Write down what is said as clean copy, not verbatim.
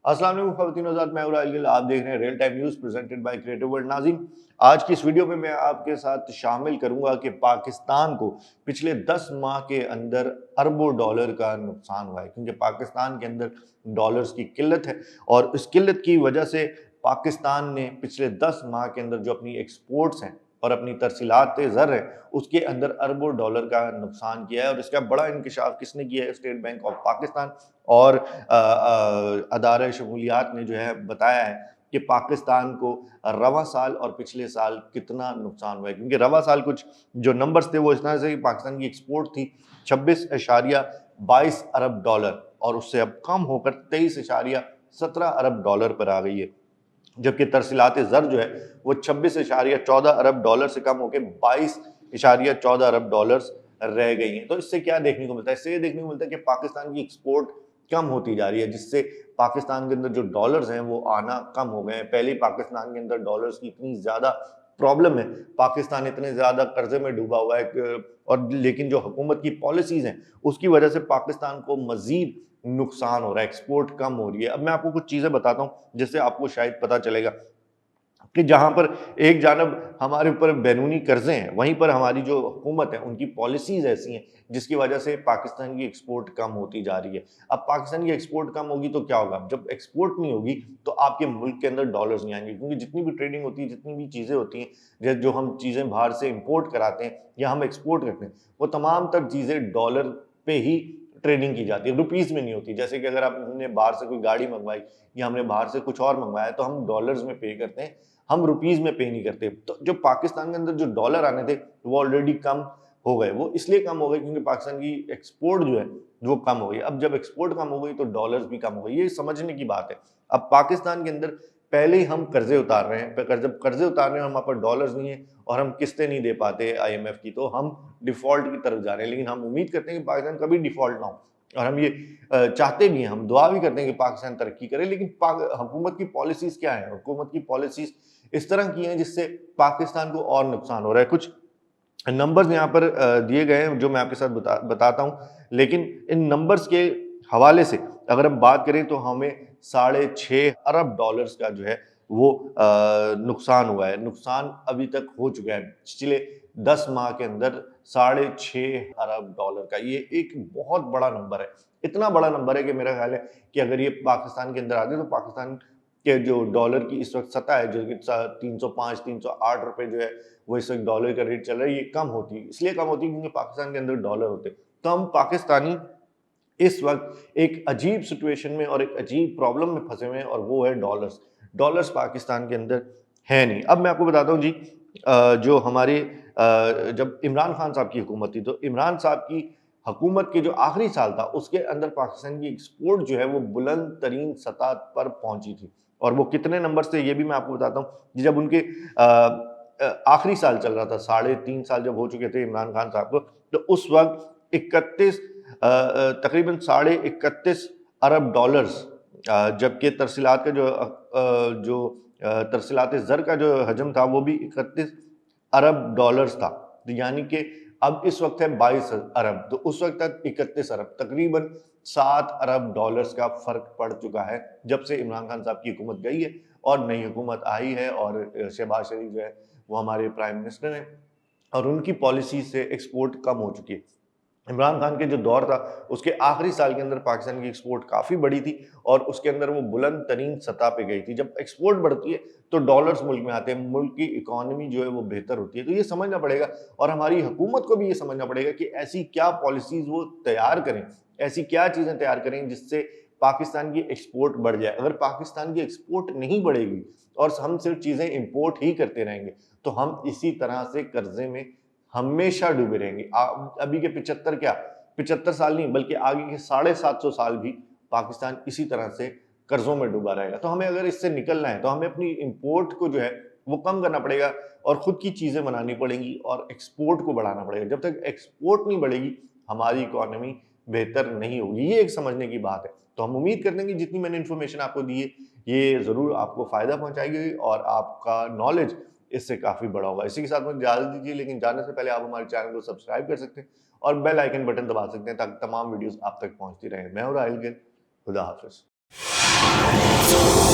अस्सलाम वालेकुम ख़वातीन हज़रात, मैं राइल गिल, आप देख रहे हैं real time news presented by creative world. नाज़रीन, आज की इस वीडियो में मैं आपके साथ शामिल करूंगा कि पाकिस्तान को पिछले 10 माह के अंदर अरबों डॉलर का नुकसान हुआ है, क्योंकि पाकिस्तान के अंदर डॉलर्स की किल्लत है और इस किल्लत की वजह से पाकिस्तान ने पिछले 10 माह के अंदर जो अपनी एक्सपोर्ट्स हैं और अपनी तरसीलात ज़र है उसके अंदर अरबों डॉलर का नुकसान किया है। और इसका बड़ा इंकशाफ किसने किया है? स्टेट बैंक ऑफ पाकिस्तान और अदारे शमूलियात ने जो है बताया है कि पाकिस्तान को रवा साल और पिछले साल कितना नुकसान हुआ है। क्योंकि रवा साल कुछ जो नंबर्स थे वो इस तरह से कि पाकिस्तान की एक्सपोर्ट थी 26.22 अरब डॉलर और उससे अब कम होकर 23.17 अरब डॉलर पर आ गई है, जबकि तरसीलात ज़र जो है वो 26.14 अरब डॉलर से कम होकर 22.14 अरब डॉलर्स रह गई हैं। तो इससे क्या देखने को मिलता है? इससे ये देखने को मिलता है कि पाकिस्तान की एक्सपोर्ट कम होती जा रही है, जिससे पाकिस्तान के अंदर जो डॉलर्स हैं वो आना कम हो गए हैं। पहले पाकिस्तान के अंदर डॉलर्स की इतनी ज़्यादा प्रॉब्लम है, पाकिस्तान इतने ज़्यादा कर्जे में डूबा हुआ है और लेकिन जो हुकूमत की पॉलिसीज़ हैं उसकी वजह से पाकिस्तान को मज़ीद नुकसान हो रहा है, एक्सपोर्ट कम हो रही है। अब मैं आपको कुछ चीज़ें बताता हूँ जिससे आपको शायद पता चलेगा कि जहाँ पर एक जानब हमारे ऊपर बैरूनी कर्जे हैं, वहीं पर हमारी जो हुकूमत है उनकी पॉलिसीज़ ऐसी हैं जिसकी वजह से पाकिस्तान की एक्सपोर्ट कम होती जा रही है। अब पाकिस्तान की एक्सपोर्ट कम होगी तो क्या होगा? जब एक्सपोर्ट नहीं होगी तो आपके मुल्क के अंदर डॉलर्स नहीं आएंगे, क्योंकि जितनी भी ट्रेडिंग होती है, जितनी भी चीज़ें होती हैं, जो हम चीज़ें बाहर से इम्पोर्ट कराते हैं या हम एक्सपोर्ट करते हैं, वो तमाम तर चीज़ें डॉलर पे ही ट्रेडिंग की जाती है, रुपीज़ में नहीं होती। जैसे कि अगर हमने बाहर से कोई गाड़ी मंगवाई या हमने बाहर से कुछ और मंगवाया तो हम डॉलर्स में पे करते हैं, हम रुपीज़ में पे नहीं करते। तो जो पाकिस्तान के अंदर जो डॉलर आने थे वो ऑलरेडी कम हो गए। वो इसलिए कम हो गए क्योंकि पाकिस्तान की एक्सपोर्ट जो है वो कम हो गई। अब जब एक्सपोर्ट कम हो गई तो डॉलर्स भी कम हो गई, ये समझने की बात है। अब पाकिस्तान के अंदर पहले ही हम कर्जे उतार रहे हैं, जब कर्जे उतार रहे हैं हमारे पास डॉलर्स नहीं है और हम किस्तें नहीं दे पाते IMF की, तो हम डिफॉल्ट की तरफ जा रहे हैं। लेकिन हम उम्मीद करते हैं कि पाकिस्तान कभी डिफॉल्ट ना हो और हम ये चाहते भी हैं, हम दुआ भी करते हैं कि पाकिस्तान तरक्की करे। लेकिन हुकूमत की पॉलिसीज़ क्या है? हुकूमत की पॉलिसीज़ इस तरह की हैं जिससे पाकिस्तान को और नुकसान हो रहा है। कुछ नंबर्स यहाँ पर दिए गए हैं जो मैं आपके साथ बताता हूँ, लेकिन इन नंबर्स के हवाले से अगर हम बात करें तो हमें 6.5 अरब डॉलर्स का जो है वो नुकसान हुआ है। नुकसान अभी तक हो चुका है पिछले 10 माह के अंदर 6.5 अरब डॉलर का। ये एक बहुत बड़ा नंबर है, इतना बड़ा नंबर है कि मेरा ख्याल है कि अगर ये पाकिस्तान के अंदर आते तो पाकिस्तान के जो डॉलर की इस वक्त सतह है, जो कि 305 308 रुपए जो है वो इस वक्त डॉलर का रेट चल रहा है, ये कम होती है। इसलिए कम होती है क्योंकि पाकिस्तान के अंदर डॉलर होते। तो हम पाकिस्तानी इस वक्त एक अजीब सिचुएशन में और एक अजीब प्रॉब्लम में फंसे हुए हैं और वो है डॉलर्स। डॉलर्स पाकिस्तान के अंदर है नहीं। अब मैं आपको बताता हूँ जी, जो हमारे जब इमरान खान साहब की हुकूमत थी तो इमरान साहब की हुकूमत के जो आखिरी साल था उसके अंदर पाकिस्तान की एक्सपोर्ट जो है वो बुलंद तरीन सतह पर पहुंची थी। और वो कितने नंबर से ये भी मैं आपको बताता हूँ। जब उनके आखिरी साल चल रहा था, 3.5 साल जब हो चुके थे इमरान खान साहब को, तो उस वक्त 31 तकरीबन 31.5 अरब डॉलर्स, जबकि तरसीलात का जो तरसीलात ज़र का जो हजम था वो भी 31 अरब डॉलर्स था। तो यानी कि अब इस वक्त है 22 अरब, तो उस वक्त तक 31 अरब, तकरीबन 7 अरब डॉलर्स का फर्क पड़ चुका है जब से इमरान खान साहब की हुकूमत गई है और नई हुकूमत आई है। और शहबाज शरीफ जो है वो हमारे प्राइम मिनिस्टर हैं और उनकी पॉलिसी से एक्सपोर्ट कम हो चुकी है। इमरान खान के जो दौर था उसके आखिरी साल के अंदर पाकिस्तान की एक्सपोर्ट काफ़ी बढ़ी थी और उसके अंदर वो बुलंद तरीन सतह पे गई थी। जब एक्सपोर्ट बढ़ती है तो डॉलर्स मुल्क में आते हैं, मुल्क की इकोनॉमी जो है वो बेहतर होती है। तो ये समझना पड़ेगा और हमारी हुकूमत को भी ये समझना पड़ेगा कि ऐसी क्या पॉलिसीज़ वो तैयार करें, ऐसी क्या चीज़ें तैयार करें जिससे पाकिस्तान की एक्सपोर्ट बढ़ जाए। अगर पाकिस्तान की एक्सपोर्ट नहीं बढ़ेगी और हम सिर्फ चीज़ें इम्पोर्ट ही करते रहेंगे तो हम इसी तरह से कर्जे में हमेशा डूबे रहेंगे। अभी के 75 साल नहीं बल्कि आगे के 750 साल भी पाकिस्तान इसी तरह से कर्जों में डूबा रहेगा। तो हमें अगर इससे निकलना है तो हमें अपनी इंपोर्ट को जो है वो कम करना पड़ेगा और खुद की चीज़ें बनानी पड़ेंगी और एक्सपोर्ट को बढ़ाना पड़ेगा। जब तक एक्सपोर्ट नहीं बढ़ेगी हमारी इकोनॉमी बेहतर नहीं होगी। ये एक समझने की बात है। तो हम उम्मीद करते हैं कि जितनी मैंने इन्फॉर्मेशन आपको दी है ये ज़रूर आपको फ़ायदा पहुँचाएगी और आपका नॉलेज इससे काफ़ी बड़ा होगा। इसी के साथ मुझे इजाज़त दीजिए, लेकिन जाने से पहले आप हमारे चैनल को सब्सक्राइब कर सकते हैं और बेल आइकन बटन दबा सकते हैं ताकि तमाम वीडियोस आप तक पहुंचती रहें। मैं हूं राहिल गिल, खुदा हाफिज़। اللہ